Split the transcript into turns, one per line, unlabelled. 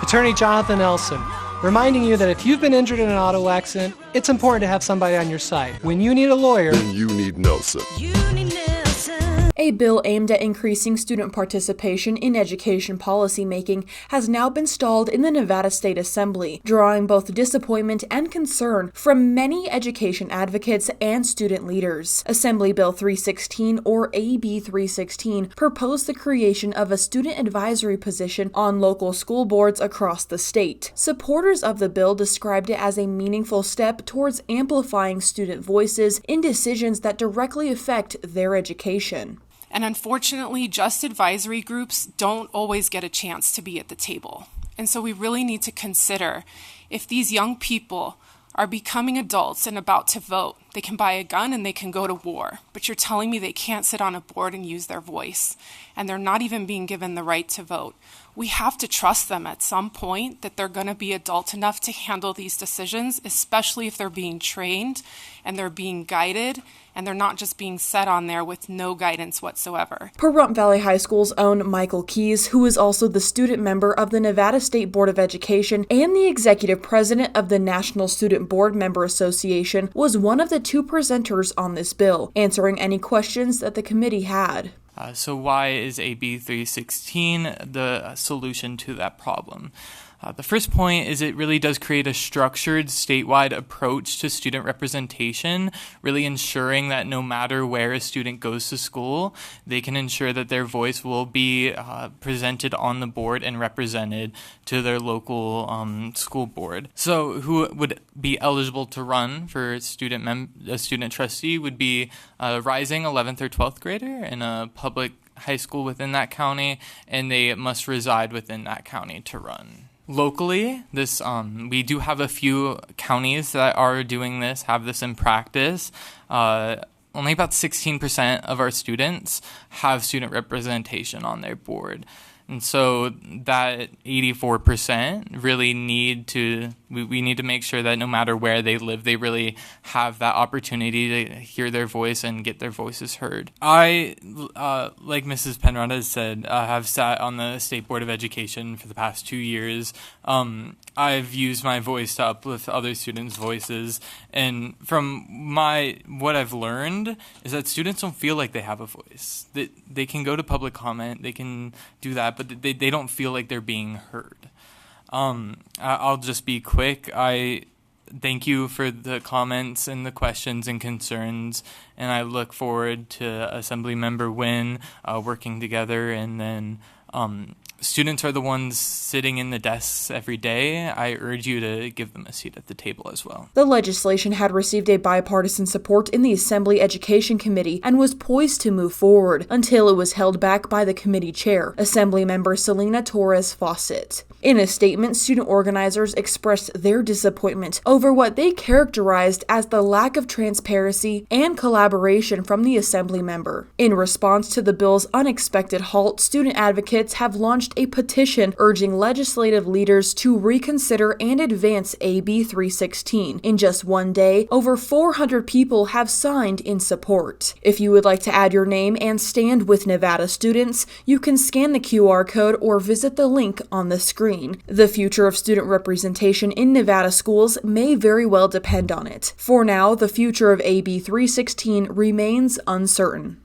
Attorney Jonathan Elson, reminding you that if you've been injured in an auto accident, it's important to have somebody on your side. When you need a lawyer,
then you need Nelson.
A bill aimed at increasing student participation in education policymaking has now been stalled in the Nevada State Assembly, drawing both disappointment and concern from many education advocates and student leaders. Assembly Bill 316, or AB 316, proposed the creation of a student advisory position on local school boards across the state. Supporters of the bill described it as a meaningful step towards amplifying student voices in decisions that directly affect their education.
And unfortunately, just advisory groups don't always get a chance to be at the table. And so we really need to consider if these young people are becoming adults and about to vote, they can buy a gun and they can go to war. But you're telling me they can't sit on a board and use their voice, and they're not even being given the right to vote. We have to trust them at some point that they're going to be adult enough to handle these decisions, especially if they're being trained and they're being guided and they're not just being set on there with no guidance whatsoever.
Pahrump Valley High School's own Michael Keys, who is also the student member of the Nevada State Board of Education and the executive president of the National Student Board Member Association, was one of the two presenters on this bill, answering any questions that the committee had.
So why is AB 316 the solution to that problem? The first point is it really does create a structured statewide approach to student representation, really ensuring that no matter where a student goes to school, they can ensure that their voice will be presented on the board and represented to their local school board. So who would be eligible to run for a student trustee would be a rising 11th or 12th grader in a public high school within that county, and they must reside within that county to run. Locally, we do have a few counties that are doing this, have this in practice. Only about 16% of our students have student representation on their board. And so that 84% really we need to make sure that no matter where they live, they really have that opportunity to hear their voice and get their voices heard. I, like Mrs. Penrod has said, have sat on the State Board of Education for the past 2 years. I've used my voice to uplift other students' voices, and from what I've learned is that students don't feel like they have a voice. They can go to public comment, they can do that, but they don't feel like they're being heard. I'll just be quick. I thank you for the comments and the questions and concerns, and I look forward to Assemblymember Wynn working together, and then students are the ones sitting in the desks every day. I urge you to give them a seat at the table as well.
The legislation had received a bipartisan support in the Assembly Education Committee and was poised to move forward until it was held back by the committee chair, Assemblymember Selena Torres Fawcett. In a statement, student organizers expressed their disappointment over what they characterized as the lack of transparency and collaboration from the Assembly member. In response to the bill's unexpected halt, student advocates have launched a petition urging legislative leaders to reconsider and advance AB 316. In just one day, over 400 people have signed in support. If you would like to add your name and stand with Nevada students, you can scan the QR code or visit the link on the screen. The future of student representation in Nevada schools may very well depend on it. For now, the future of AB 316 remains uncertain.